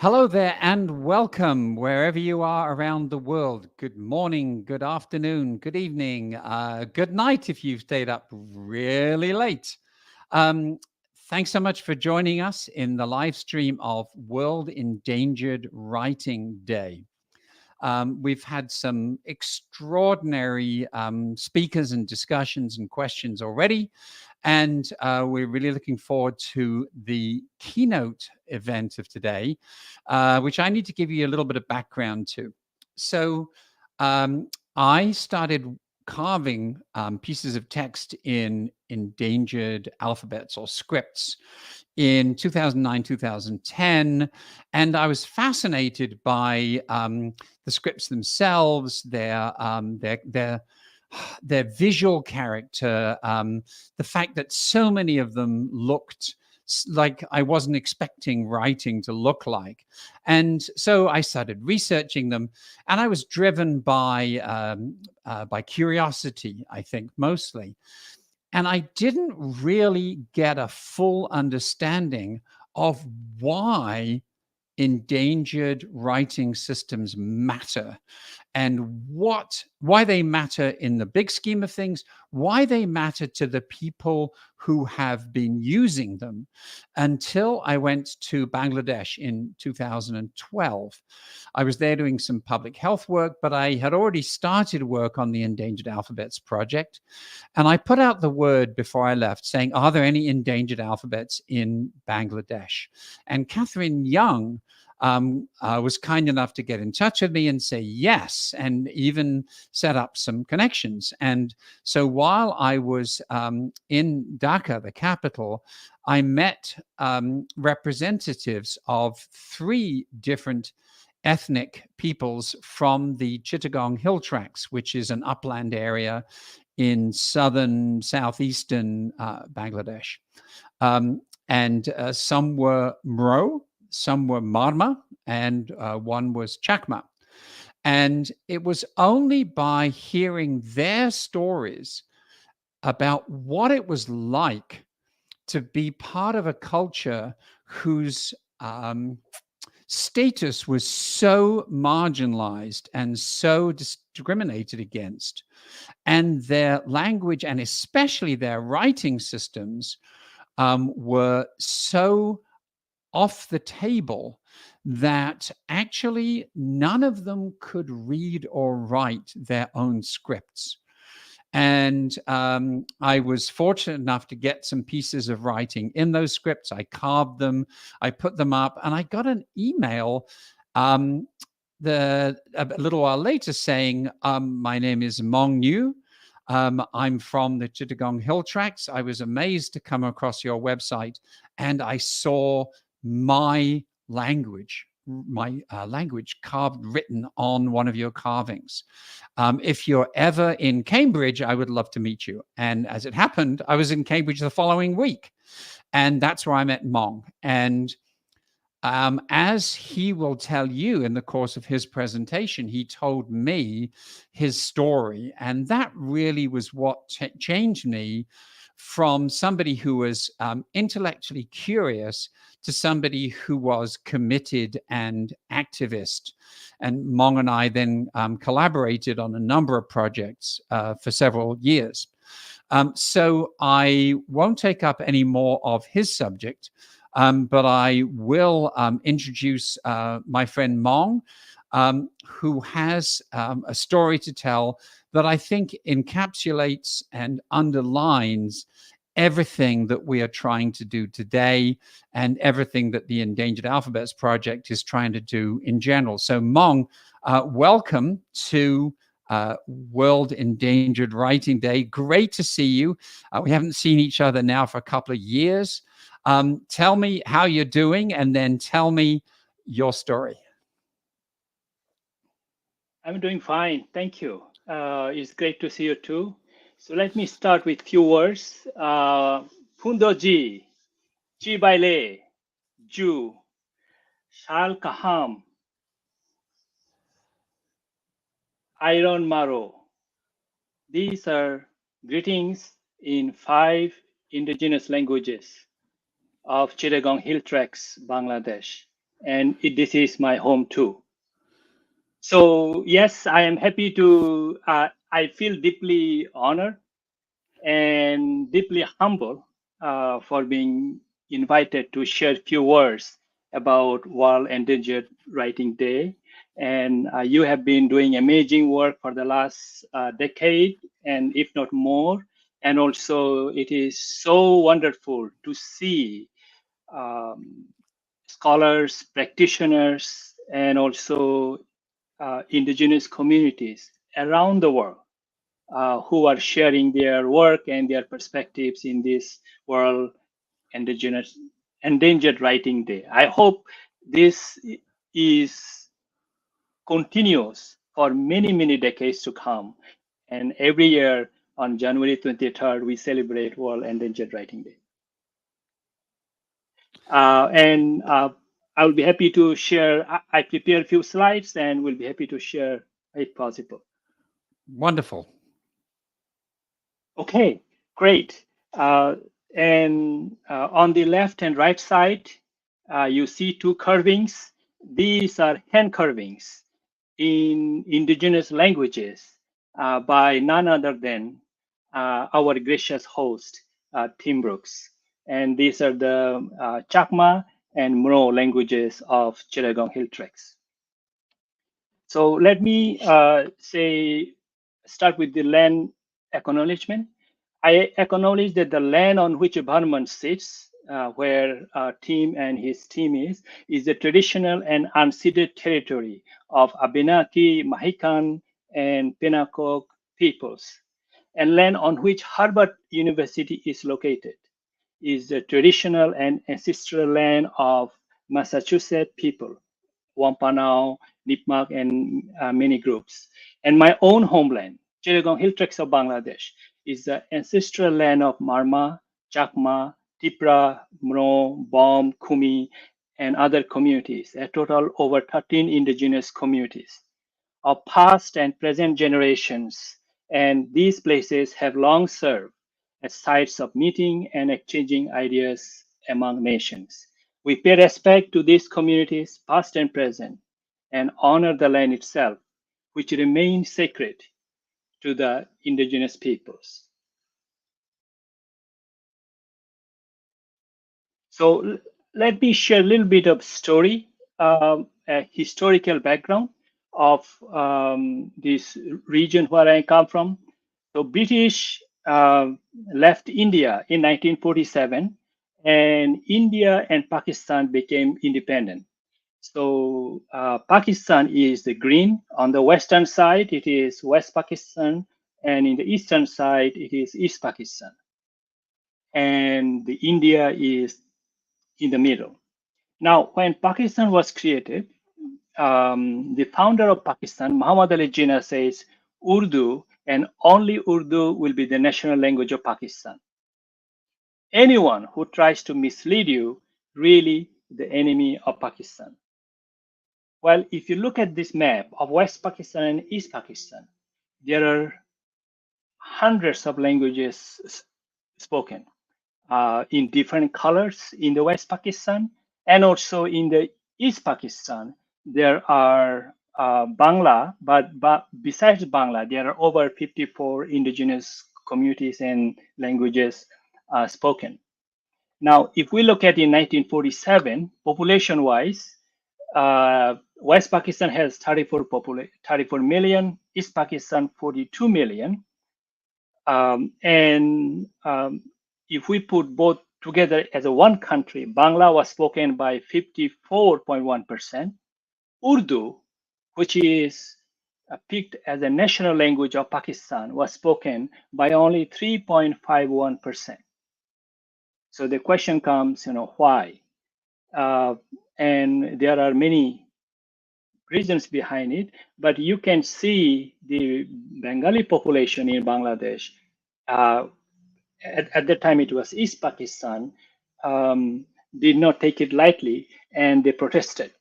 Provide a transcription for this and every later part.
Hello there and welcome wherever you are around the world. Good morning, good afternoon, good evening, good night if you've stayed up really late. Um, Thanks so much for joining us in the live stream of World Endangered Writing Day. We've had some extraordinary speakers and discussions and questions already. And we're really looking forward to the keynote event of today, which I need to give you a little bit of background to. So I started carving pieces of text in endangered alphabets or scripts in 2009, 2010. And I was fascinated by the scripts themselves, their visual character, the fact that so many of them looked like I wasn't expecting writing to look like. And so I started researching them, and I was driven by curiosity, I think, mostly. And I didn't really get a full understanding of why endangered writing systems matter and why they matter in the big scheme of things, why they matter to the people who have been using them, until I went to Bangladesh in 2012. I was there doing some public health work, but I had already started work on the Endangered Alphabets Project. And I put out the word before I left saying, are there any endangered alphabets in Bangladesh? And Catherine Young was kind enough to get in touch with me and say yes, and even set up some connections. And so while I was in Dhaka, the capital, I met representatives of 3 different ethnic peoples from the Chittagong Hill Tracts, which is an upland area in southeastern Bangladesh. And some were Mro, some were Marma, and one was Chakma. And it was only by hearing their stories about what it was like to be part of a culture whose status was so marginalized and so discriminated against, and their language and especially their writing systems were so off the table that actually none of them could read or write their own scripts. And I was fortunate enough to get some pieces of writing in those scripts. I carved them, I put them up, and I got an email a little while later saying, my name is Maung Nyeu. I'm from the Chittagong Hill Tracts. I was amazed to come across your website, and I saw my language written on one of your carvings. If you're ever in Cambridge, I would love to meet you. And as it happened, I was in Cambridge the following week, and that's where I met Maung. And as he will tell you in the course of his presentation, he told me his story, and that really was what changed me from somebody who was intellectually curious to somebody who was committed and activist. And Maung and I then collaborated on a number of projects for several years. So I won't take up any more of his subject, but I will introduce my friend Maung, who has a story to tell that I think encapsulates and underlines everything that we are trying to do today and everything that the Endangered Alphabets Project is trying to do in general. So Maung, welcome to World Endangered Writing Day. Great to see you. We haven't seen each other now for a couple of years. Tell me how you're doing, and then tell me your story. I'm doing fine, thank you. It's great to see you too. So let me start with few words. Pundoji, Chibaile, Ju, Shal Kaham, Iron Maro. These are greetings in 5 indigenous languages of Chittagong Hill Tracts, Bangladesh. and this is my home too. So yes, I am happy to. I feel deeply honored and deeply humble for being invited to share a few words about World Endangered Writing Day. And you have been doing amazing work for the last decade, and if not more. And also, it is so wonderful to see um, scholars, practitioners, and also indigenous communities around the world who are sharing their work and their perspectives in this World Indigenous Endangered Writing Day. I hope this is continuous for many, many decades to come. And every year on January 23rd, we celebrate World Endangered Writing Day. And I will be happy to share. I prepared a few slides and will be happy to share if possible. Wonderful. Okay, great. And on the left and right side, you see two carvings. These are hand carvings in indigenous languages by none other than our gracious host, Tim Brookes. And these are the Chakma and Mro languages of Chittagong Hill Tracts. So let me start with the land acknowledgement. I acknowledge that the land on which Burman sits, where Tim and his team is the traditional and unceded territory of Abenaki, Mahican, and Pennacook peoples, and land on which Harvard University is located is the traditional and ancestral land of Massachusetts people, Wampanao, Nipmuc, and many groups. And my own homeland, Chittagong Hill Tracts of Bangladesh, is the ancestral land of Marma, Chakma, Tipra, Mro, Bom, Kumi, and other communities, a total over 13 indigenous communities of past and present generations. And these places have long served as sites of meeting and exchanging ideas among nations. We pay respect to these communities, past and present, and honor the land itself, which remains sacred to the indigenous peoples. So let me share a little bit of story, a historical background of this region where I come from. So British left India in 1947, and India and Pakistan became independent. So Pakistan is the green. On the western side, it is West Pakistan, and in the eastern side, it is East Pakistan. And the India is in the middle. Now, when Pakistan was created, the founder of Pakistan, Muhammad Ali Jinnah, says Urdu and only Urdu will be the national language of Pakistan. Anyone who tries to mislead you, really the enemy of Pakistan. Well, if you look at this map of West Pakistan and East Pakistan, there are hundreds of languages spoken in different colors in the West Pakistan, and also in the East Pakistan, there are Bangla, but besides Bangla, there are over 54 indigenous communities and languages spoken. Now, if we look at in 1947, population-wise, West Pakistan has 34 million, East Pakistan 42 million, and if we put both together as a one country, Bangla was spoken by 54.1%. Urdu, which is picked as a national language of Pakistan, was spoken by only 3.51%. So the question comes, why? And there are many reasons behind it, but you can see the Bengali population in Bangladesh. At the time it was East Pakistan, did not take it lightly, and they protested.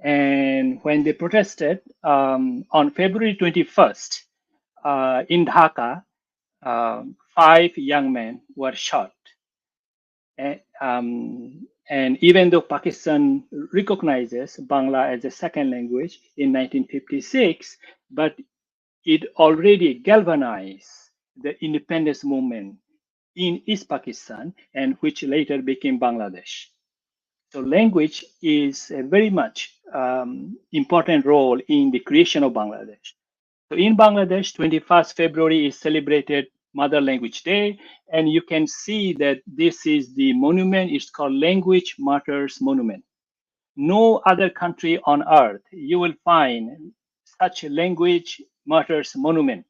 And when they protested on February 21st in Dhaka, 5 young men were shot. And And even though Pakistan recognizes Bangla as a second language in 1956, but it already galvanized the independence movement in East Pakistan, and which later became Bangladesh. So language is a very much important role in the creation of Bangladesh. So in Bangladesh, 21st February is celebrated Mother Language Day, and you can see that this is the monument. It's called Language Martyrs Monument. No other country on earth you will find such a language martyrs monument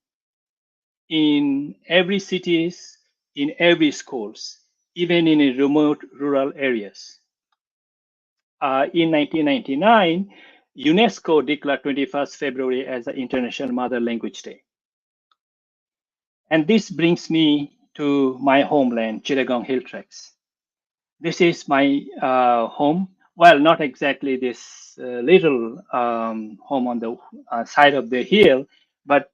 in every cities, in every schools, even in a remote rural areas. In 1999, UNESCO declared 21st February as the International Mother Language Day. And this brings me to my homeland, Chittagong Hill Tracts. This is my home. Well, not exactly this little home on the side of the hill, but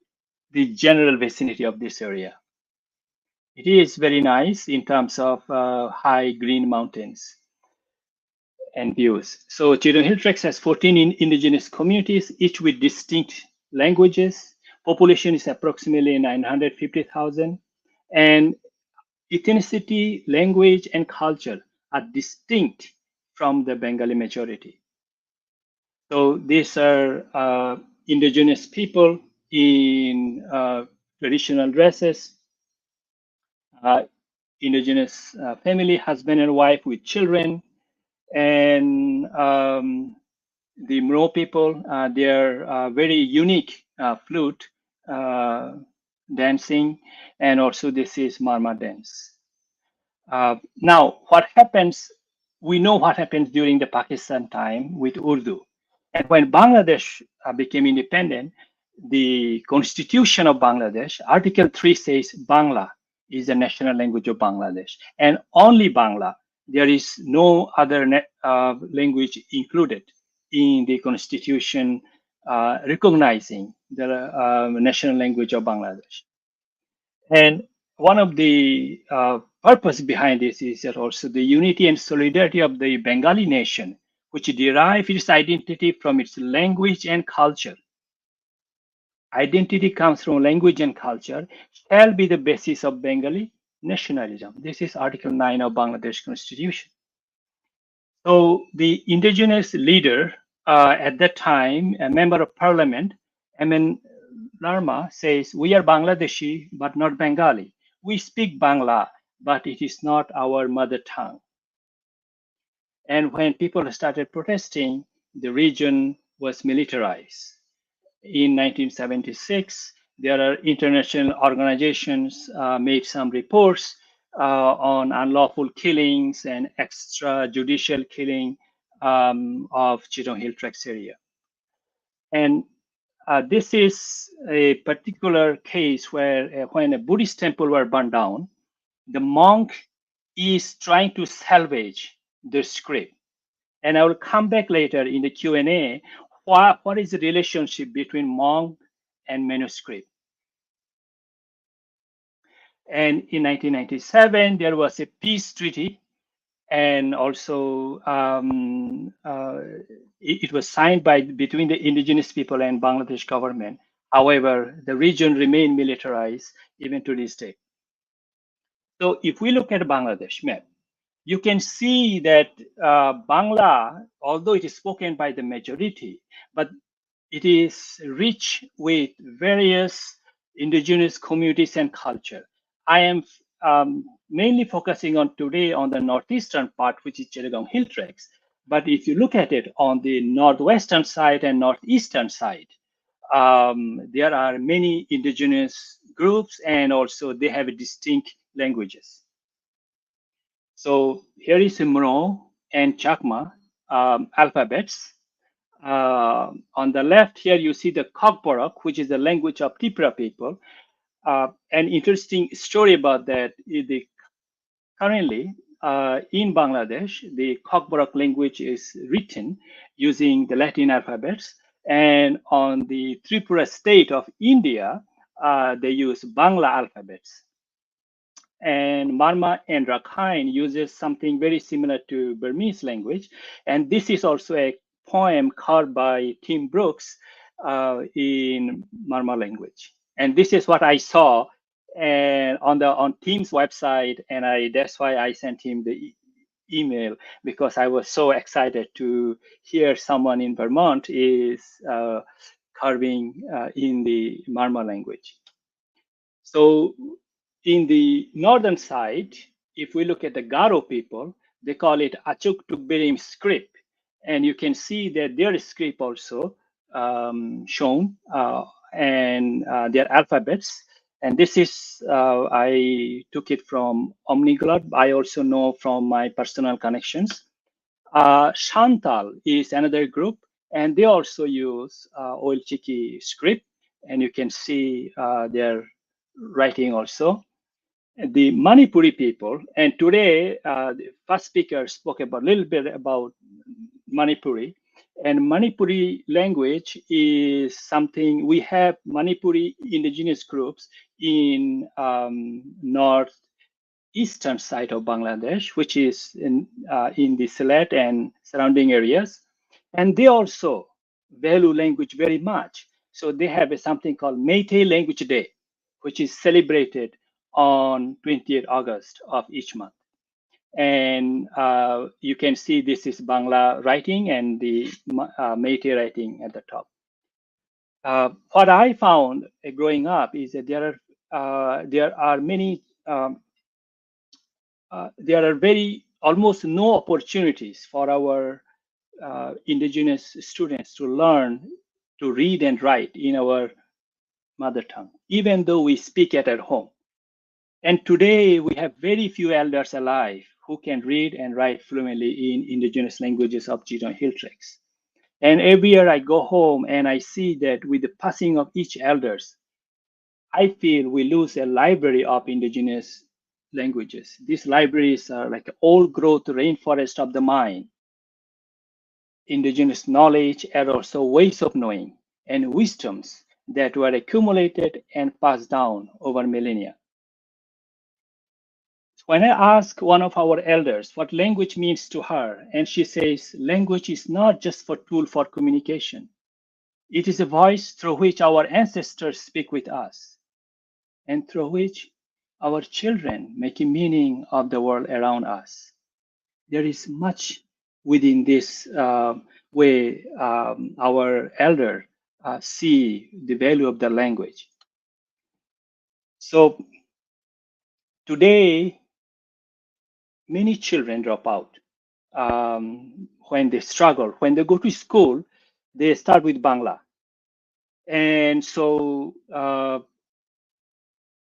the general vicinity of this area. It is very nice in terms of high green mountains and views. So Chittagong Hill Tracts has 14 indigenous communities, each with distinct languages. Population is approximately 950,000. And ethnicity, language, and culture are distinct from the Bengali majority. So these are indigenous people in traditional dresses, indigenous family, husband and wife with children, and the Mro people, their very unique flute dancing, and also this is Marma dance. Now, what happens, we know what happens during the Pakistan time with Urdu. And when Bangladesh became independent, the constitution of Bangladesh, Article 3 says Bangla is the national language of Bangladesh, and only Bangla. There is no other language included in the constitution recognizing the national language of Bangladesh. And one of the purpose behind this is that also the unity and solidarity of the Bengali nation, which derive its identity from its language and culture. Identity comes from language and culture, shall be the basis of Bengali nationalism. This is Article 9 of Bangladesh Constitution. So the indigenous leader at that time, a member of parliament, Amin Larma, says, "We are Bangladeshi, but not Bengali. We speak Bangla, but it is not our mother tongue." And when people started protesting, the region was militarized. In 1976, there are international organizations made some reports on unlawful killings and extrajudicial killing of Chittagong Hill Tracts area. And this is a particular case where when a Buddhist temple were burned down, the monk is trying to salvage the script. And I will come back later in the Q&A. What is the relationship between monk and manuscript? And in 1997, there was a peace treaty, and also it was signed between the indigenous people and Bangladesh government. However, the region remained militarized even to this day. So if we look at Bangladesh map, you can see that Bangla, although it is spoken by the majority, but it is rich with various indigenous communities and culture. I am mainly focusing on today on the northeastern part, which is Chittagong Hill Tracts. But if you look at it on the northwestern side and northeastern side, there are many indigenous groups, and also they have distinct languages. So here is Mro and Chakma alphabets. On the left here, you see the Kokborok, which is the language of Tripura people. An interesting story about that is currently in Bangladesh, the Kokborok language is written using the Latin alphabets. And on the Tripura state of India, they use Bangla alphabets. And Marma and Rakhine uses something very similar to Burmese language. And this is also a poem carved by Tim Brookes in Marma language. And this is what I saw and on Tim's website, and that's why I sent him the email, because I was so excited to hear someone in Vermont is carving in the Marma language. So in the northern side, if we look at the Garo people, they call it Achuk Tukbirim script. And you can see that their script also shown and their alphabets. And this is, I took it from Omniglot. I also know from my personal connections. Shantal is another group, and they also use Oil Chiki script. And you can see their writing also. The Manipuri people, and today the first speaker spoke about a little bit about Manipuri, and Manipuri language is something we have Manipuri indigenous groups in northeastern side of Bangladesh, which is in the Sylhet and surrounding areas, and they also value language very much. So they have something called Meitei Language Day, which is celebrated on 20th August of each month. And you can see this is Bangla writing and the Meitei writing at the top. What I found growing up is that there are many, there are very almost no opportunities for our indigenous students to learn to read and write in our mother tongue, even though we speak it at home. And today we have very few elders alive who can read and write fluently in indigenous languages of Jidong Hill Tracts. And every year I go home and I see that with the passing of each elders, I feel we lose a library of indigenous languages. These libraries are like old growth rainforest of the mind, indigenous knowledge and also ways of knowing and wisdoms that were accumulated and passed down over millennia. When I ask one of our elders what language means to her, and she says, language is not just for tool for communication. It is a voice through which our ancestors speak with us and through which our children make a meaning of the world around us. There is much within this way our elder see the value of the language. So today, many children drop out when they struggle. When they go to school, they start with Bangla. And so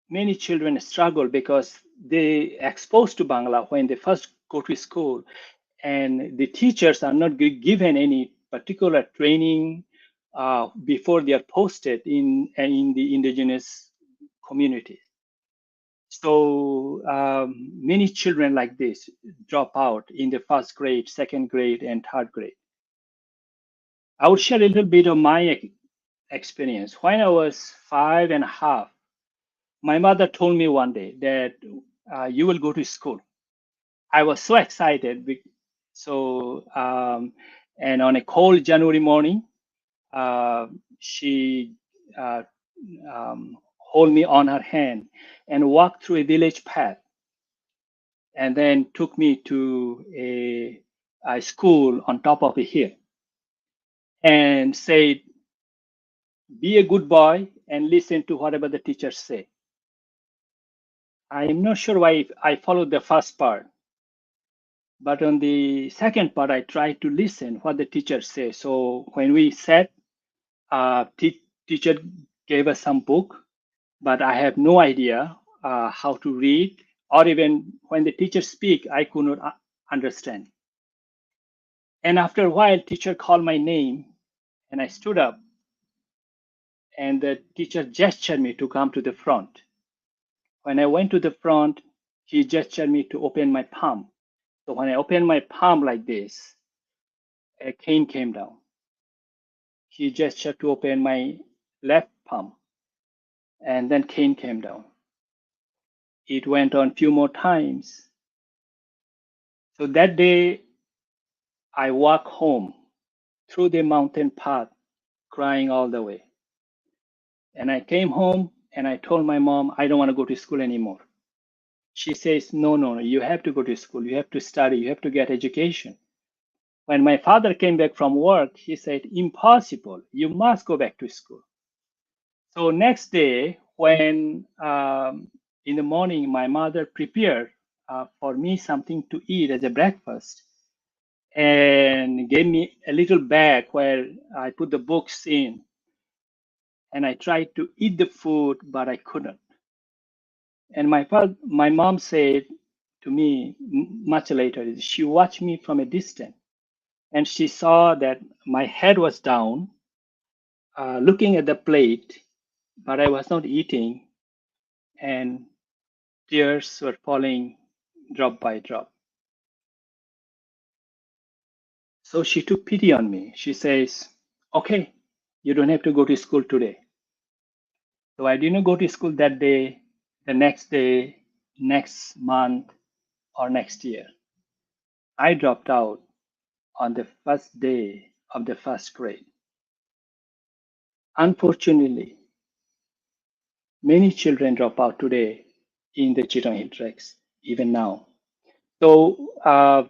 many children struggle because they exposed to Bangla when they first go to school, and the teachers are not given any particular training before they are posted in the indigenous community. So many children like this drop out in the first grade, second grade, and third grade. I will share a little bit of my experience. When I was 5.5, my mother told me one day that you will go to school. I was so excited. So, and on a cold January morning, she hold me on her hand and walked through a village path, and then took me to a school on top of a hill and said, be a good boy and listen to whatever the teachers say. I am not sure why I followed the first part, but on the second part, I tried to listen what the teacher says. So when we sat, teacher gave us some book, but I have no idea how to read, or even when the teacher speak, I could not understand. And after a while, teacher called my name, and I stood up, and the teacher gestured me to come to the front. When I went to the front, he gestured me to open my palm. So when I opened my palm like this, a cane came down. He gestured to open my left palm, and then cane came down. It went on a few more times. So that day, I walked home through the mountain path, crying all the way. And I came home and I told my mom, I don't want to go to school anymore. She says, no, no, no, you have to go to school. You have to study. You have to get education. When my father came back from work, he said, impossible. You must go back to school. So next day, when in the morning, my mother prepared for me something to eat as a breakfast and gave me a little bag where I put the books in. And I tried to eat the food, but I couldn't. And my mom said to me much later, she watched me from a distance and she saw that my head was down, looking at the plate, but I was not eating, and tears were falling drop by drop. So she took pity on me. She says, okay, you don't have to go to school today. So I didn't go to school that day, the next day, next month, or next year. I dropped out on the first day of the first grade. Unfortunately, many children drop out today in the Chittagong Hill Tracks, even now. So,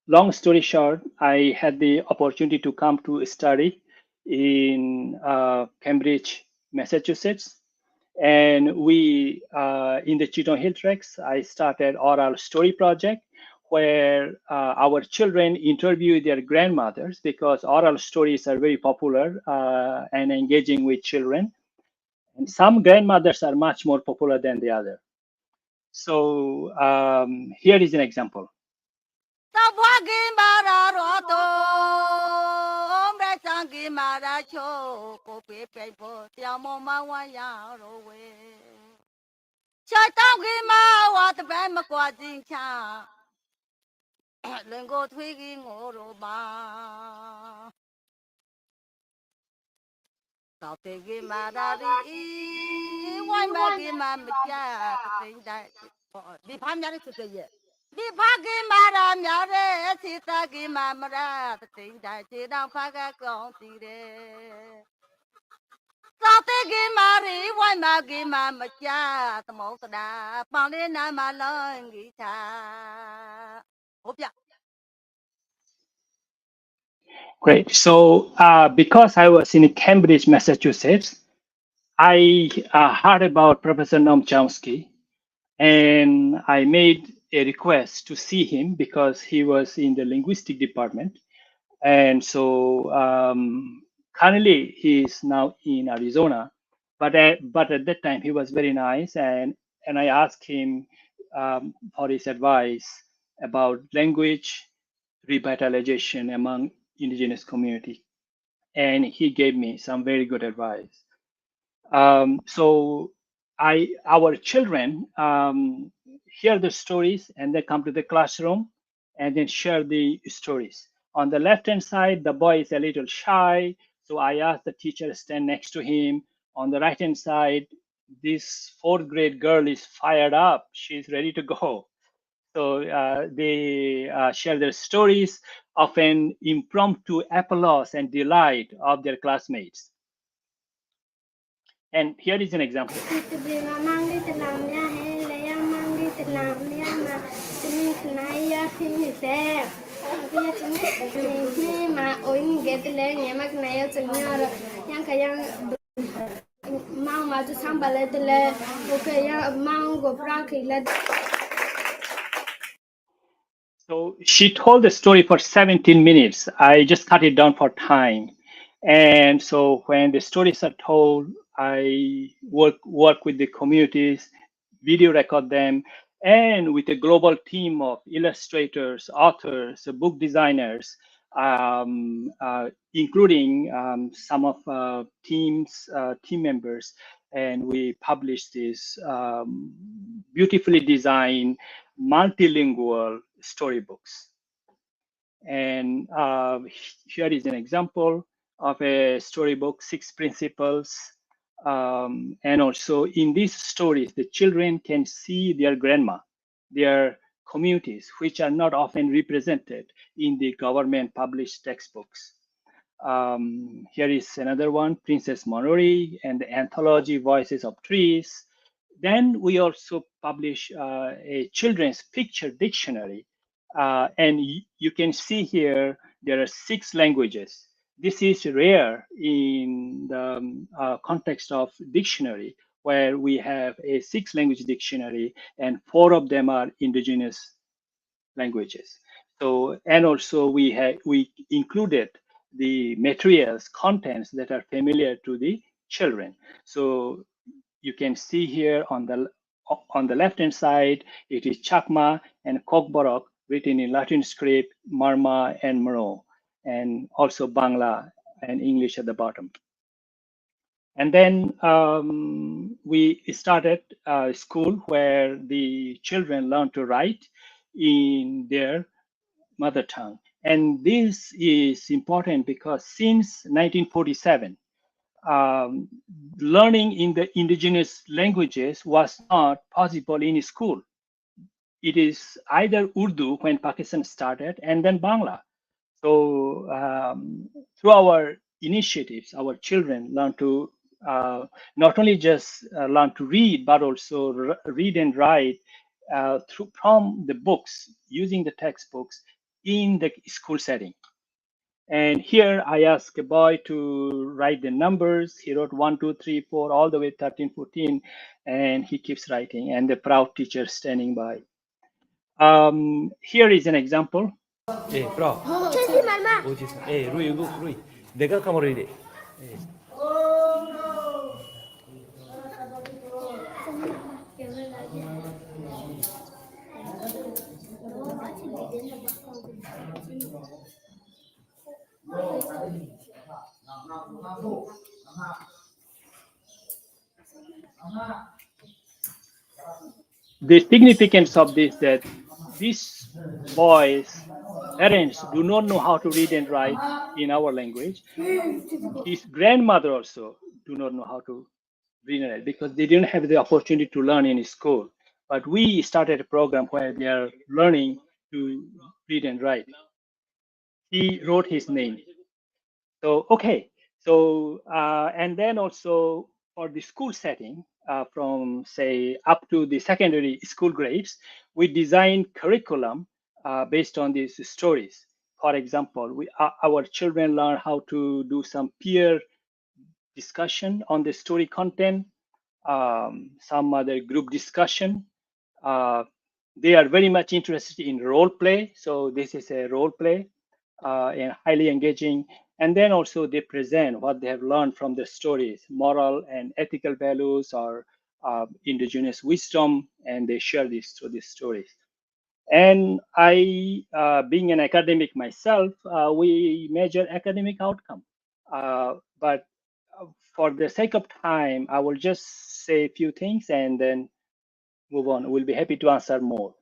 long story short, I had the opportunity to come to study in Cambridge, Massachusetts. And we, in the Chittagong Hill Tracks, I started oral story project where our children interview their grandmothers because oral stories are very popular and engaging with children. And some grandmothers are much more popular than the other. So here is an example. Great. So because I was in Cambridge, Massachusetts, I heard about Professor Noam Chomsky, and I made a request to see him because he was in the linguistic department. And so currently he is now in Arizona, but at that time he was very nice, and I asked him for his advice about language revitalization among indigenous community, and he gave me some very good advice. So our children hear the stories and they come to the classroom and then share the stories. On the left-hand side, the boy is a little shy, so I asked the teacher to stand next to him. On the right-hand side, this fourth grade girl is fired up. She's ready to go. So they share their stories of an impromptu applause and delight of their classmates. And here is an example. So she told the story for 17 minutes. I just cut it down for time. And so when the stories are told, I work with the communities, video record them, and with a global team of illustrators, authors, book designers, including some of team members. And we publish this beautifully designed multilingual storybooks. And here is an example of a storybook, 6 principles And also in these stories, the children can see their grandma, their communities, which are not often represented in the government published textbooks. Here is another one, Princess Monori and the anthology Voices of Trees. Then we also publish a children's picture dictionary. And you can see here, there are 6 languages. This is rare in the context of dictionary, where we have a 6-language dictionary and 4 of them are indigenous languages. So, and also we included the materials, contents that are familiar to the children. So you can see here on the left hand side, it is Chakma and Kokborok written in Latin script, Marma and Moro, and also Bangla and English at the bottom. And then we started a school where the children learn to write in their mother tongue. And this is important because since 1947, learning in the indigenous languages was not possible in school. It is either Urdu when Pakistan started and then Bangla. So through our initiatives, our children learn to not only just learn to read, but also read and write from the books, using the textbooks in the school setting. And here I asked a boy to write the numbers. He wrote 1, 2, 3, 4, all the way 13, 14, and he keeps writing, and the proud teacher standing by. Here is an example. Eh, bro. 어디 있어? Eh, 루이, 이거, 루이. 내가 카메라에 돼. The significance of this, that these boys' parents do not know how to read and write in our language. His grandmother also do not know how to read and write because they didn't have the opportunity to learn in school. But we started a program where they are learning to read and write. He wrote his name. So, okay. So, and then also for the school setting, from say up to the secondary school grades, we design curriculum based on these stories. For example, our children learn how to do some peer discussion on the story content, some other group discussion. They are very much interested in role play. So this is a role play and highly engaging. And then also they present what they have learned from the stories, moral and ethical values or indigenous wisdom, and they share this through these stories. And I, being an academic myself, we measure academic outcome. But for the sake of time, I will just say a few things and then move on. We'll be happy to answer more.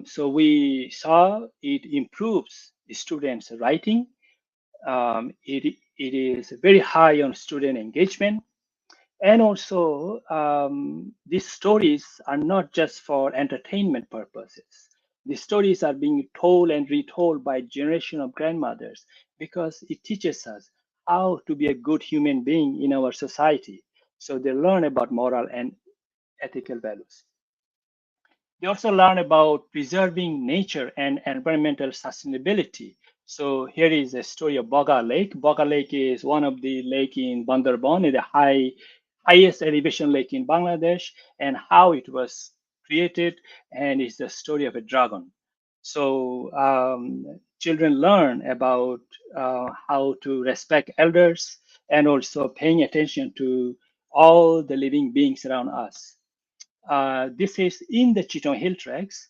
So we saw it improves students' writing. It is very high on student engagement. And also, these stories are not just for entertainment purposes. The stories are being told and retold by generation of grandmothers because it teaches us how to be a good human being in our society. So they learn about moral and ethical values. They also learn about preserving nature and environmental sustainability. So here is a story of Boga Lake. Boga Lake is one of the lake in Bandarban, the highest elevation lake in Bangladesh, and how it was created, and it's the story of a dragon. So children learn about how to respect elders and also paying attention to all the living beings around us. This is in the Chittagong Hill Tracks.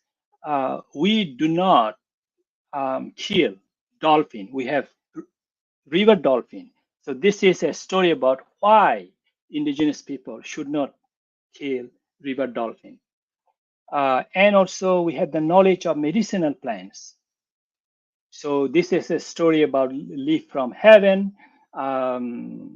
We do not kill dolphin. We have river dolphin. So this is a story about why indigenous people should not kill river dolphin. And also we have the knowledge of medicinal plants. So this is a story about leaf from heaven. The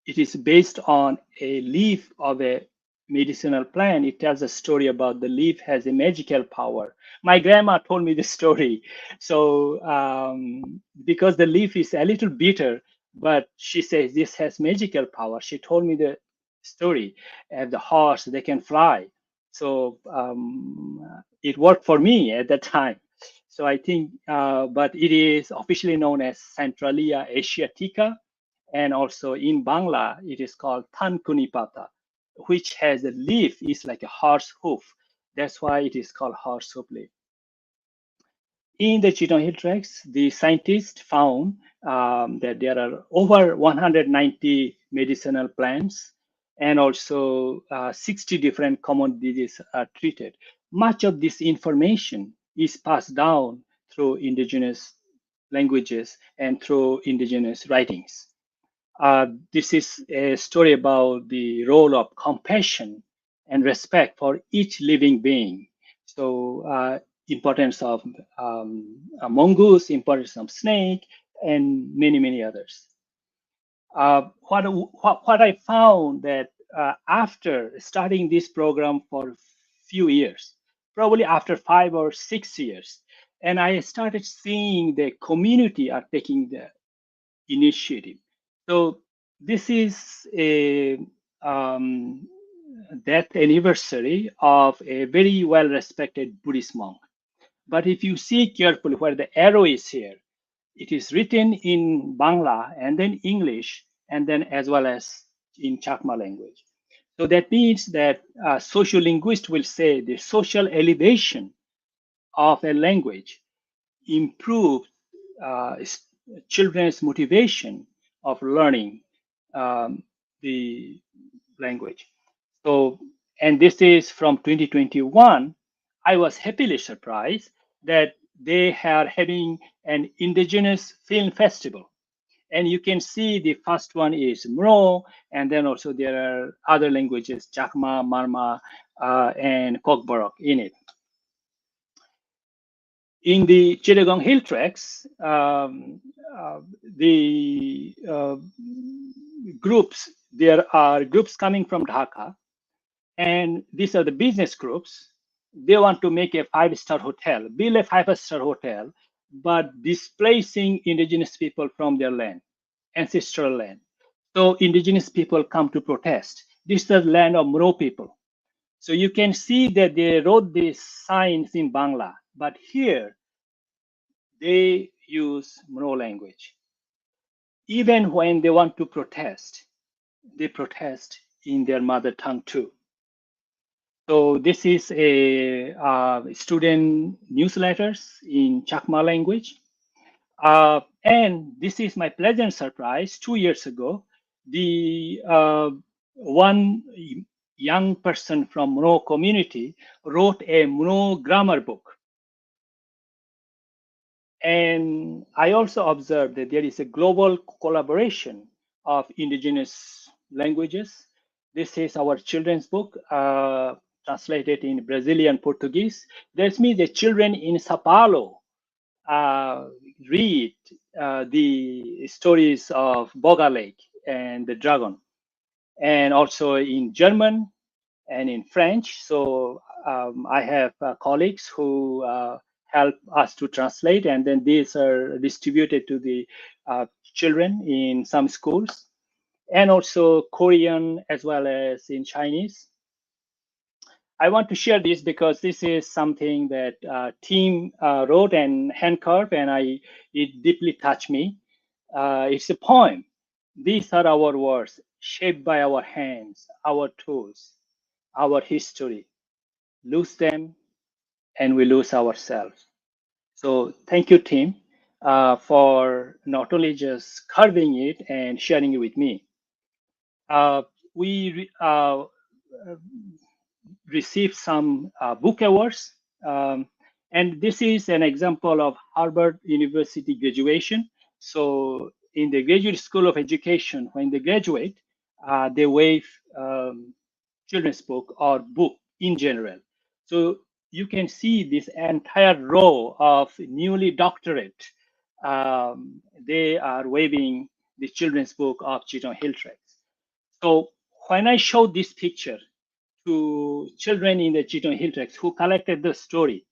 it is based on a leaf of a medicinal plant. It tells a story about the leaf has a magical power. My grandma told me the story. So because the leaf is a little bitter, but she says this has magical power. She told me the story of the horse, they can fly. So it worked for me at that time. So I think, but it is officially known as Centralia asiatica, and also in Bangla, it is called Thankunipata, which has a leaf, is like a horse hoof. That's why it is called horse hoof leaf. In the Chittagong Hill Tracts, the scientists found that there are over 190 medicinal plants, and also 60 different common diseases are treated. Much of this information is passed down through indigenous languages and through indigenous writings. This is a story about the role of compassion and respect for each living being. So, importance of a mongoose, importance of snake, and many, many others. What I found that after starting this program for a few years, probably after 5 or 6 years, and I started seeing the community are taking the initiative. So this is a death anniversary of a very well-respected Buddhist monk. But if you see carefully where the arrow is here, it is written in Bangla and then English and then as well as in Chakma language. So that means that sociolinguists will say the social elevation of a language improves children's motivation of learning the language. So, and this is from 2021. I was happily surprised that they are having an indigenous film festival. And you can see the first one is Mro, and then also there are other languages, Chakma, Marma, and Kokborok in it. In the Chittagong Hill Tracts, the groups, there are groups coming from Dhaka, and these are the business groups. They want to make a 5-star hotel, build a 5-star hotel, but displacing indigenous people from their land, ancestral land. So indigenous people come to protest. This is the land of Mro people. So you can see that they wrote these signs in Bangla, but here they use Mro language. Even when they want to protest, they protest in their mother tongue too. So this is a student newsletters in Chakma language. And this is my pleasant surprise. 2 years ago, the one young person from Mno community wrote a Mno grammar book. And I also observed that there is a global collaboration of indigenous languages. This is our children's book, translated in Brazilian Portuguese. That means the children in Sao Paulo read the stories of Boga Lake and the dragon, and also in German and in French. So I have colleagues who help us to translate, and then these are distributed to the children in some schools, and also Korean as well as in Chinese. I want to share this because this is something that Tim wrote and hand carved, and it deeply touched me. It's a poem. These are our words, shaped by our hands, our tools, our history. Lose them, and we lose ourselves. So thank you, Tim, for not only just carving it and sharing it with me. We received some book awards. And this is an example of Harvard University graduation. So in the Graduate School of Education, when they graduate, they waive children's book or book in general. So you can see this entire row of newly doctorate. They are waiving the children's book of Chittagong Hill Tracts. So when I showed this picture to children in the Chiton Hill Tracks who collected the story,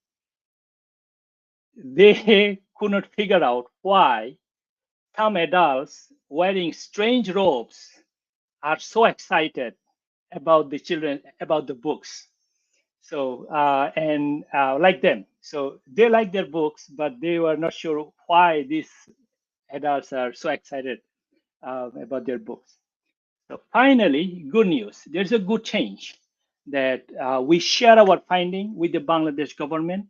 they could not figure out why some adults wearing strange robes are so excited about the children, about the books. So, like them. So they like their books, but they were not sure why these adults are so excited about their books. So finally, good news. There's a good change that we share our finding with the Bangladesh government,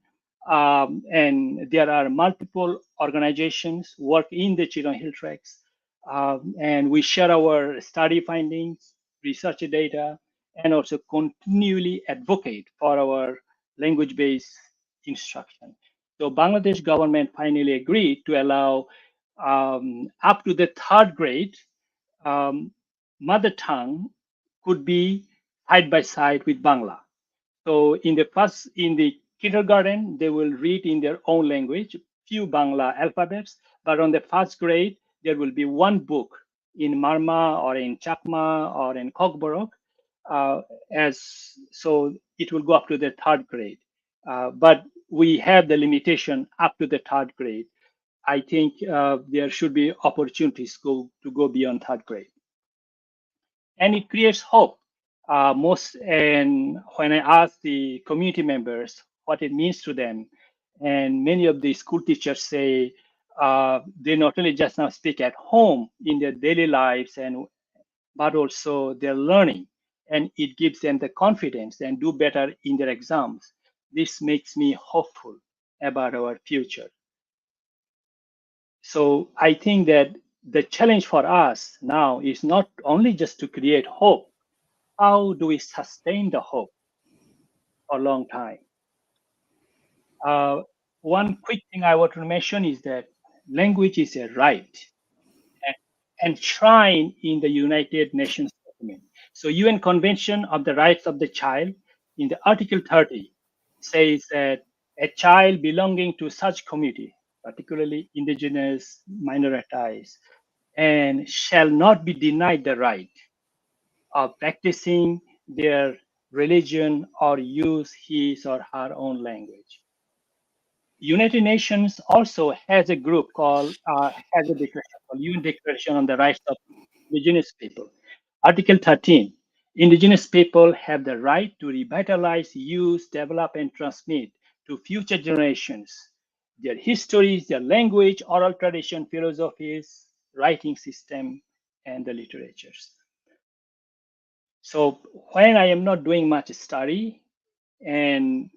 and there are multiple organizations work in the Chittagong Hill Tracks, and we share our study findings, research data, and also continually advocate for our language-based instruction. So Bangladesh government finally agreed to allow up to the third grade um, mother tongue could be side by side with Bangla. So in the kindergarten, they will read in their own language, few Bangla alphabets, but on the first grade, there will be one book in Marma or in Chakma or in Kokborok, uh, as so it will go up to the third grade. But we have the limitation up to the third grade. I think there should be opportunities to go beyond third grade, and it creates hope. Most and when I ask the community members what it means to them, and many of the school teachers say they not only just now speak at home in their daily lives, and but also they're learning, and it gives them the confidence and do better in their exams. This makes me hopeful about our future. So I think that the challenge for us now is not only just to create hope. How do we sustain the hope for a long time? Uh, One quick thing I want to mention is that language is a right and enshrined in the United Nations document. So UN Convention of the Rights of the Child in the Article 30 says that a child belonging to such community, particularly indigenous, minoritized, and shall not be denied the right of practicing their religion or use his or her own language. United Nations also has a group called has a declaration called UN Declaration on the Rights of Indigenous People. Article 13: Indigenous people have the right to revitalize, use, develop, and transmit to future generations their histories, their language, oral tradition, philosophies, writing system, and the literatures. So when I am not doing much study and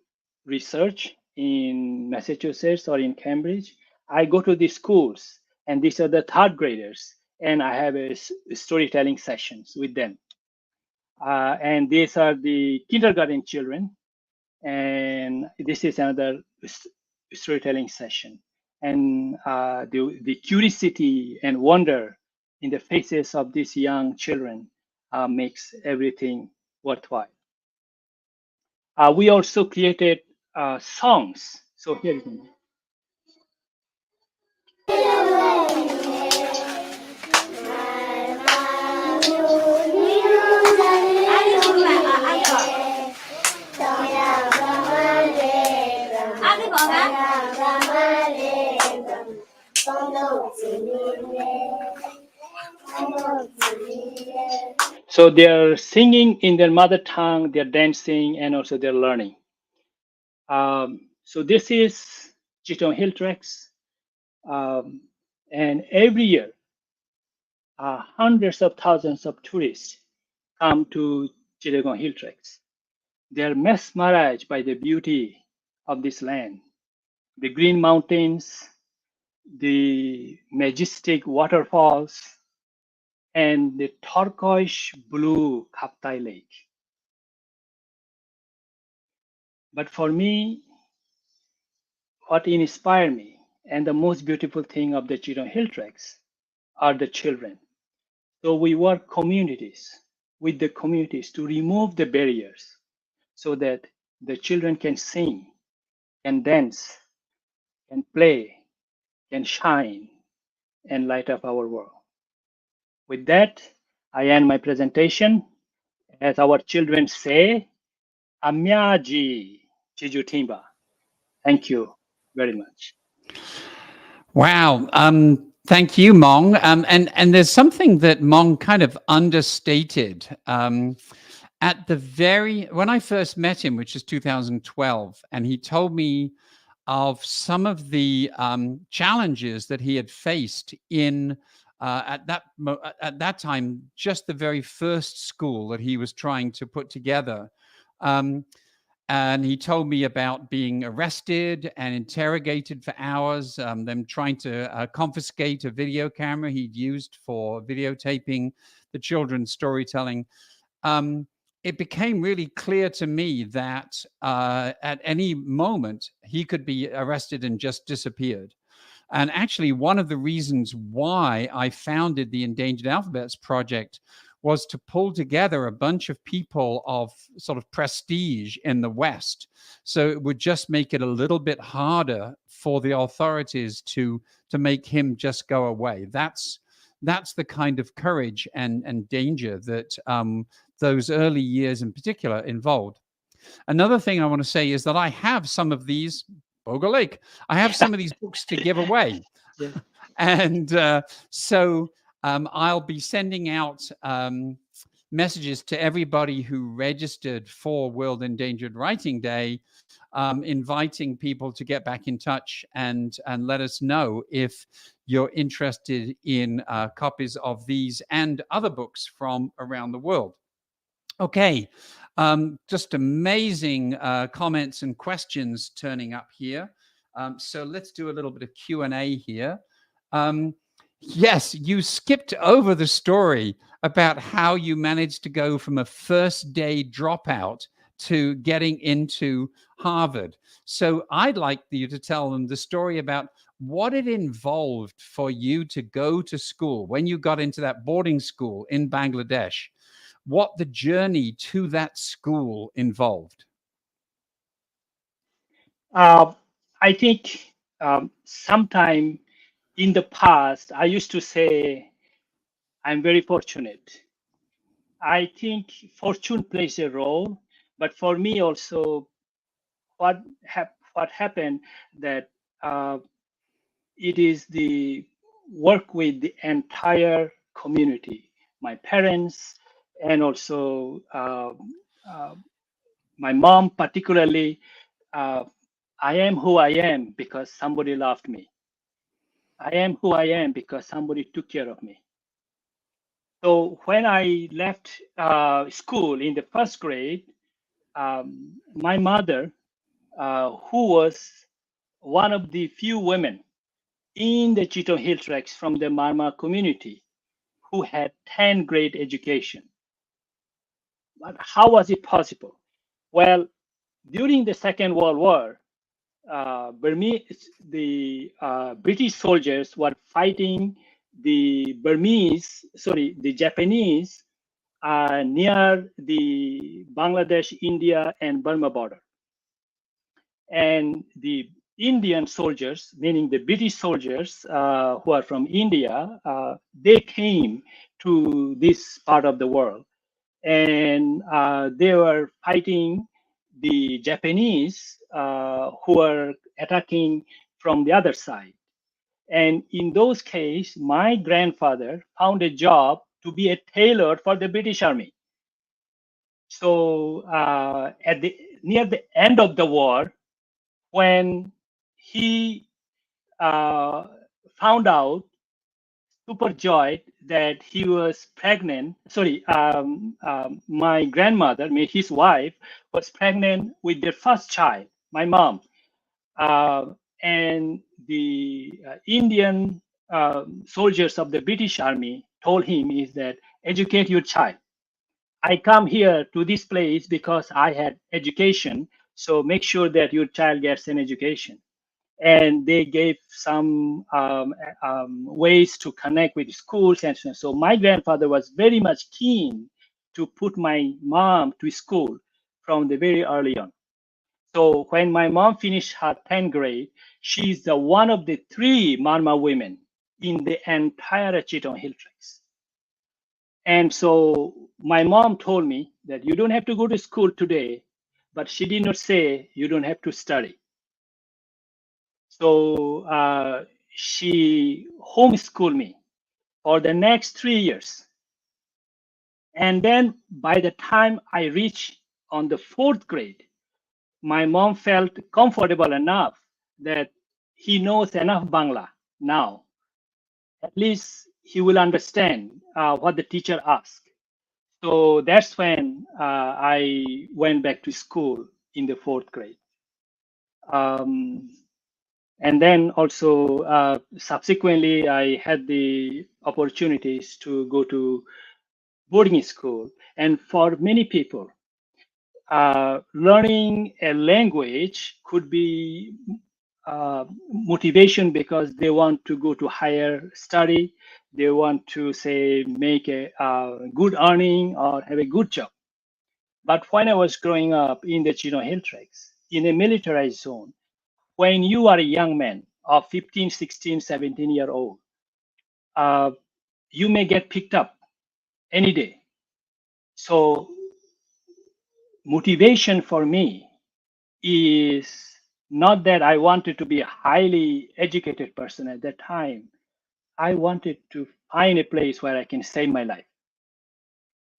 research in Massachusetts or in Cambridge, I go to the schools, and these are the third graders, and I have a storytelling sessions with them. And these are the kindergarten children, and this is another storytelling session. And the curiosity and wonder in the faces of these young children makes everything worthwhile. We also created songs. So here is one. So they're singing in their mother tongue, they're dancing, and also they're learning. So this is Chittagong Hill Tracks, and every year hundreds of thousands of tourists come to Chittagong Hill Tracks. They're mesmerized by the beauty of this land, the green mountains, the majestic waterfalls, and the turquoise blue Kaptai Lake. But for me, what inspired me and the most beautiful thing of the Chittagong Hill Tracks are the children. So we work communities with the communities to remove the barriers so that the children can sing, can dance, can play, can shine, and light up our world. With that, I end my presentation. As our children say, Amyaji Chijutimba. Thank you very much. Wow. Thank you, Maung. And there's something that Maung kind of understated. At the when I first met him, which is 2012, and he told me of some of the challenges that he had faced in at that time, just the very first school that he was trying to put together. And he told me about being arrested and interrogated for hours, them trying to confiscate a video camera he'd used for videotaping the children's storytelling. It became really clear to me that at any moment he could be arrested and just disappeared. And actually, one of the reasons why I founded the Endangered Alphabets Project was to pull together a bunch of people of sort of prestige in the West. So it would just make it a little bit harder for the authorities to make him just go away. That's the kind of courage and danger that those early years in particular involved. Another thing I want to say is that I have some of these, Boga Lake, I have some of these books to give away. Yeah. And so I'll be sending out messages to everybody who registered for World Endangered Writing Day, inviting people to get back in touch and let us know if you're interested in copies of these and other books from around the world. Okay, just amazing comments and questions turning up here. So let's do a little bit of Q&A here. Yes, you skipped over the story about how you managed to go from a first day dropout to getting into Harvard. So I'd like you to tell them the story about what it involved for you to go to school when you got into that boarding school in Bangladesh, what the journey to that school involved. I think sometime in the past, I used to say, I'm very fortunate. I think fortune plays a role, but for me also, what happened that it is the work with the entire community, my parents, and also my mom particularly. I am who I am because somebody loved me. I am who I am because somebody took care of me. So when I left school in the first grade, my mother, who was one of the few women in the Chittagong Hill Tracts from the Marma community who had 10th grade education. But how was it possible? Well, during the Second World War, the British soldiers were fighting the Japanese near the Bangladesh, India, and Burma border. And the Indian soldiers, meaning the British soldiers who are from India, they came to this part of the world. And they were fighting the Japanese who were attacking from the other side. And in those cases, my grandfather found a job to be a tailor for the British Army. So near the end of the war, when he found out, super joyed that he was pregnant. My grandmother, his wife, was pregnant with their first child, my mom. And the Indian soldiers of the British Army told him is that educate your child. I come here to this place because I had education, so make sure that your child gets an education. And they gave some ways to connect with schools and so on. So my grandfather was very much keen to put my mom to school from the very early on. So when my mom finished her 10th grade, she's the one of the 3 Marma women in the entire Chittagong Hill Tracts. And so my mom told me that you don't have to go to school today, but she did not say you don't have to study. So she homeschooled me for the next 3 years. And then by the time I reached on the 4th grade, my mom felt comfortable enough that he knows enough Bangla now. At least he will understand what the teacher asked. So that's when I went back to school in the 4th grade. And then also subsequently, I had the opportunities to go to boarding school. And for many people, learning a language could be motivation because they want to go to higher study. They want to say make a good earning or have a good job. But when I was growing up in the Chino Hill Tracts, in a militarized zone, when you are a young man of 15, 16, 17-year-old, you may get picked up any day. So motivation for me is not that I wanted to be a highly educated person at that time. I wanted to find a place where I can save my life.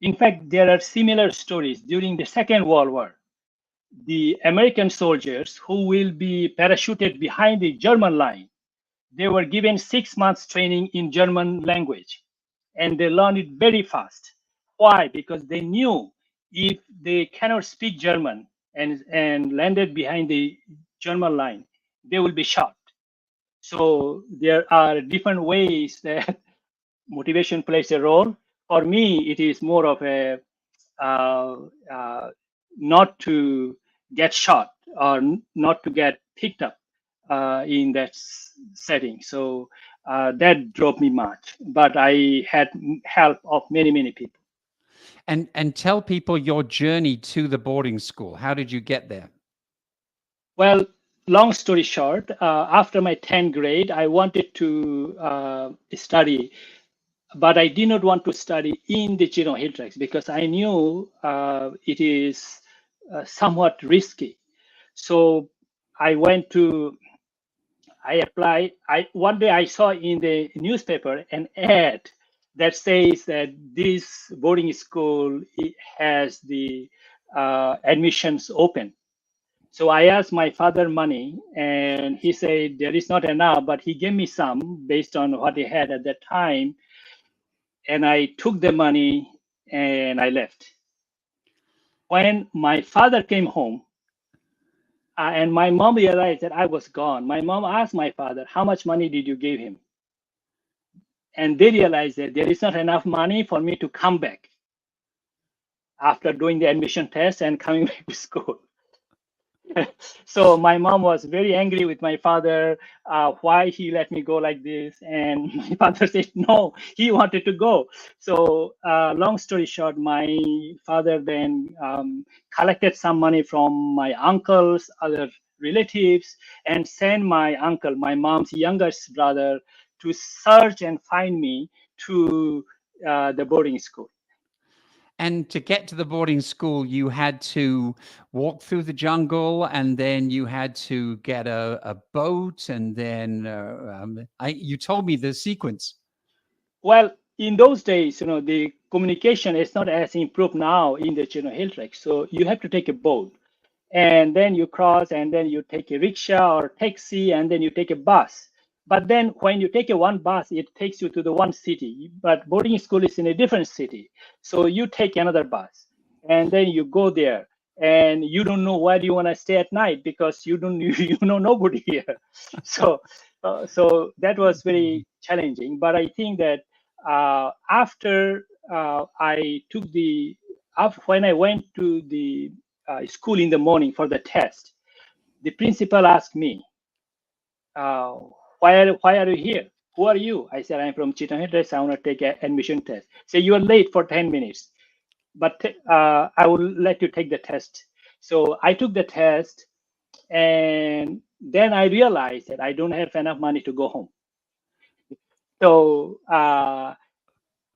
In fact, there are similar stories during the Second World War. The American soldiers who will be parachuted behind the German line, they were given 6 months training in German language, and they learned it very fast. Why? Because they knew if they cannot speak German and landed behind the German line, they will be shot. So there are different ways that motivation plays a role. For me, it is more of a uh, not to get shot or not to get picked up in that setting. So that drove me much. But I had help of many, many people. And tell people your journey to the boarding school. How did you get there? Well, long story short, after my 10th grade, I wanted to study, but I did not want to study in the Chino Hill Tracts because I knew it is somewhat risky. So I applied. One day I saw in the newspaper an ad that says that this boarding school has the admissions open. So I asked my father money, and he said there is not enough, but he gave me some based on what he had at that time. And I took the money and I left. When my father came home, and my mom realized that I was gone, my mom asked my father, "How much money did you give him?" And they realized that there is not enough money for me to come back after doing the admission test and coming back to school. So my mom was very angry with my father, why he let me go like this. And my father said, no, he wanted to go. So long story short, my father then collected some money from my uncles, other relatives, and sent my uncle, my mom's youngest brother, to search and find me to the boarding school. And to get to the boarding school, you had to walk through the jungle, and then you had to get a boat, and then you told me the sequence. Well, in those days, the communication is not as improved now in the Hill Trek. So you have to take a boat, and then you cross, and then you take a rickshaw or taxi, and then you take a bus. But then when you take a one bus, it takes you to the one city. But boarding school is in a different city. So you take another bus, and then you go there, and you don't know where you want to stay at night because you know nobody here. So so that was very challenging. But I think that after I took when I went to the school in the morning for the test, the principal asked me, why are you here? Who are you? I said, I'm from Chittagong. I want to take an admission test. Say, you are late for 10 minutes, but I will let you take the test. So I took the test, and then I realized that I don't have enough money to go home. So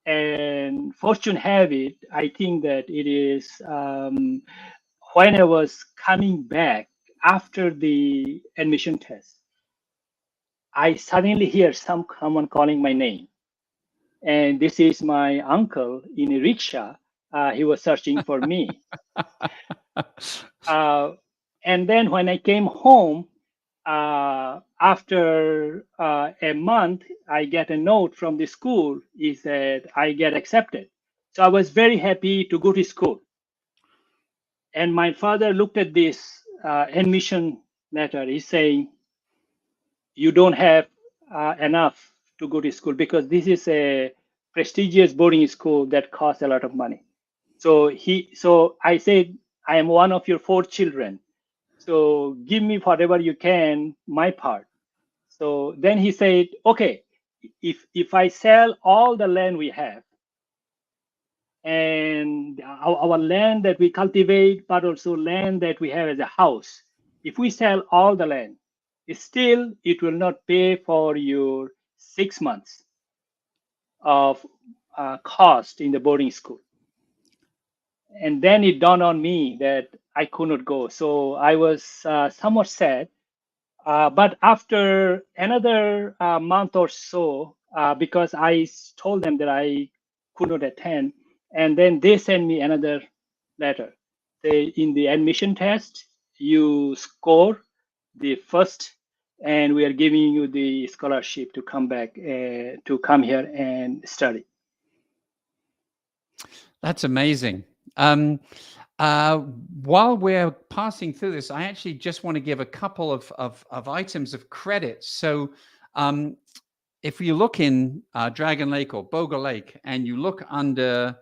And fortune have it, I think that it is when I was coming back after the admission test, I suddenly hear someone calling my name. And this is my uncle in a rickshaw. He was searching for me. And then when I came home, after a month, I get a note from the school is that I get accepted. So I was very happy to go to school. And my father looked at this admission letter. He's saying, you don't have enough to go to school because this is a prestigious boarding school that costs a lot of money. So I said, I am one of your 4 children. So give me whatever you can, my part. So then he said, okay, if I sell all the land we have and our land that we cultivate, but also land that we have as a house, if we sell all the land, still it will not pay for your 6 months of cost in the boarding school. And then it dawned on me that I could not go. So I was somewhat sad. But after another month or so, because I told them that I could not attend, and then they sent me another letter. In the admission test, you score the first, and we are giving you the scholarship to come back to come here and study. That's amazing. While we're passing through this, I actually just want to give a couple of items of credit. So if you look in Dragon Lake or Boga Lake and you look under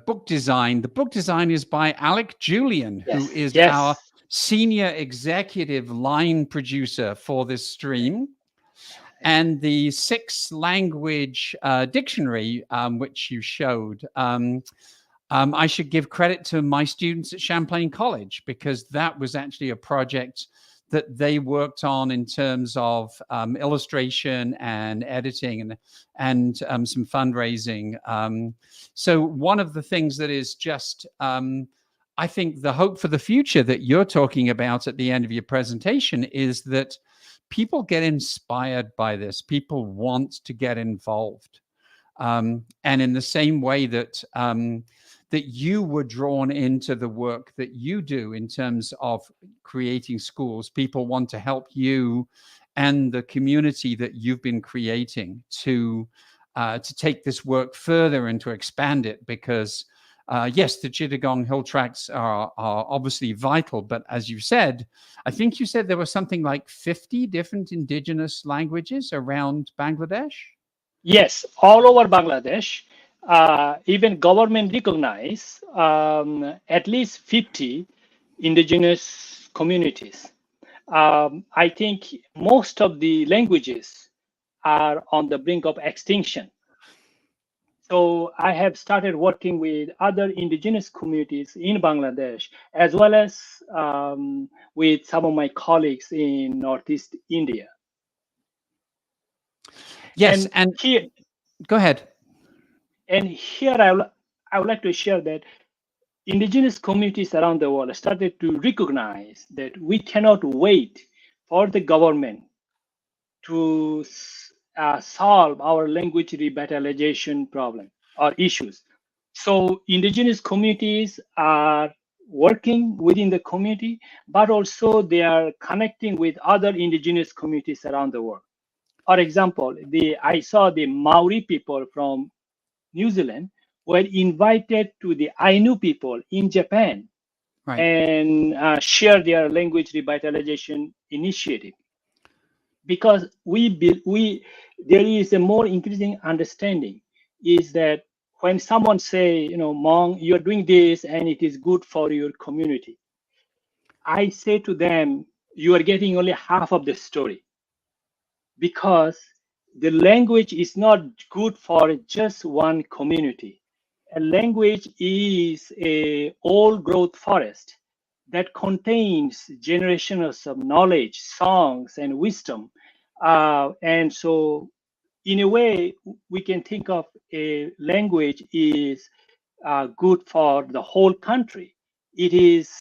book design, the book design is by Alec Julian, who is our senior executive line producer for this stream. And the 6-language dictionary, which you showed, I should give credit to my students at Champlain College, because that was actually a project that they worked on in terms of illustration and editing and some fundraising. So one of the things that is just, I think, the hope for the future that you're talking about at the end of your presentation is that people get inspired by this. People want to get involved. And in the same way that that you were drawn into the work that you do in terms of creating schools, people want to help you and the community that you've been creating to take this work further and to expand it, because yes, the Chittagong Hill Tracts are obviously vital, but as you said, I think you said there were something like 50 different indigenous languages around Bangladesh? Yes, all over Bangladesh. Even government recognize at least 50 indigenous communities. I think most of the languages are on the brink of extinction. So I have started working with other indigenous communities in Bangladesh, as well as with some of my colleagues in Northeast India. Yes, and here, go ahead. And here I would like to share that indigenous communities around the world started to recognize that we cannot wait for the government to solve our language revitalization problem or issues. So indigenous communities are working within the community, but also they are connecting with other indigenous communities around the world. For example, I saw the Maori people from New Zealand were invited to the Ainu people in Japan, right, and share their language revitalization initiative. Because there is a more increasing understanding is that when someone say, Maung, you're doing this and it is good for your community, I say to them, you are getting only half of the story, because the language is not good for just one community. A language is an old growth forest that contains generations of knowledge, songs, and wisdom. And so in a way, we can think of a language is good for the whole country. It is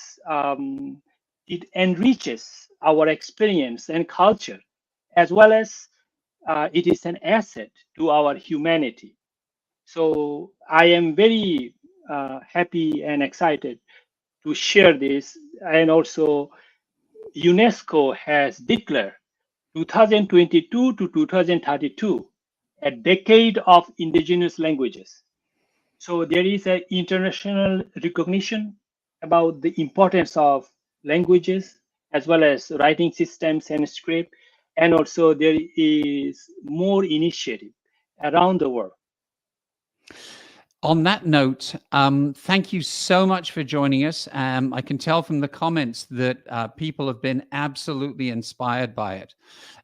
it enriches our experience and culture, as well as it is an asset to our humanity. So I am very happy and excited to share this. And also, UNESCO has declared 2022 to 2032 a decade of indigenous languages. So there is an international recognition about the importance of languages as well as writing systems and script. And also there is more initiative around the world. On that note, thank you so much for joining us. I can tell from the comments that people have been absolutely inspired by it.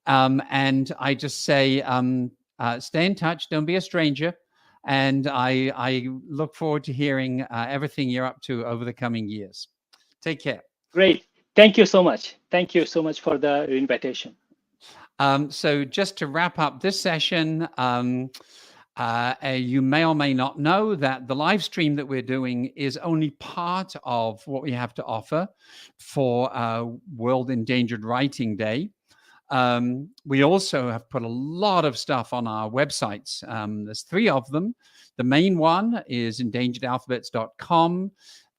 And I just say, stay in touch. Don't be a stranger. And I look forward to hearing everything you're up to over the coming years. Take care. Great. Thank you so much. Thank you so much for the invitation. So just to wrap up this session, you may or may not know that the live stream that we're doing is only part of what we have to offer for World Endangered Writing Day. We also have put a lot of stuff on our websites. There's 3 of them. The main one is endangeredalphabets.com.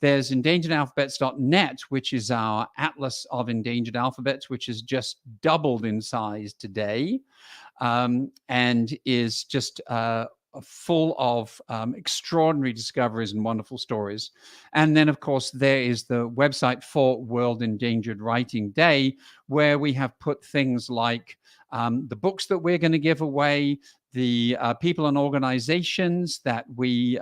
There's endangeredalphabets.net, which is our atlas of endangered alphabets, which has just doubled in size today, and is just full of extraordinary discoveries and wonderful stories. And then, of course, there is the website for World Endangered Writing Day, where we have put things like the books that we're going to give away, the people and organizations that we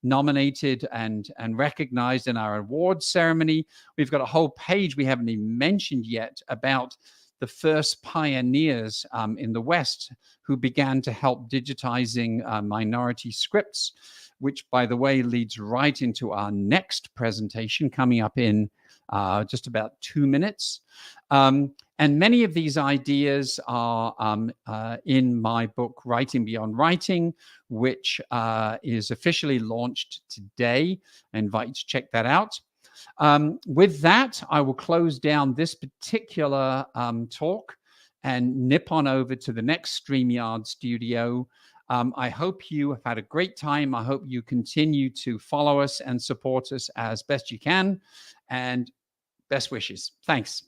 nominated and recognized in our awards ceremony. We've got a whole page we haven't even mentioned yet about the first pioneers in the West who began to help digitizing minority scripts, which, by the way, leads right into our next presentation coming up in just about 2 minutes. And many of these ideas are in my book, Writing Beyond Writing, which is officially launched today. I invite you to check that out. With that, I will close down this particular talk and nip on over to the next StreamYard studio. I hope you have had a great time. I hope you continue to follow us and support us as best you can. And best wishes. Thanks.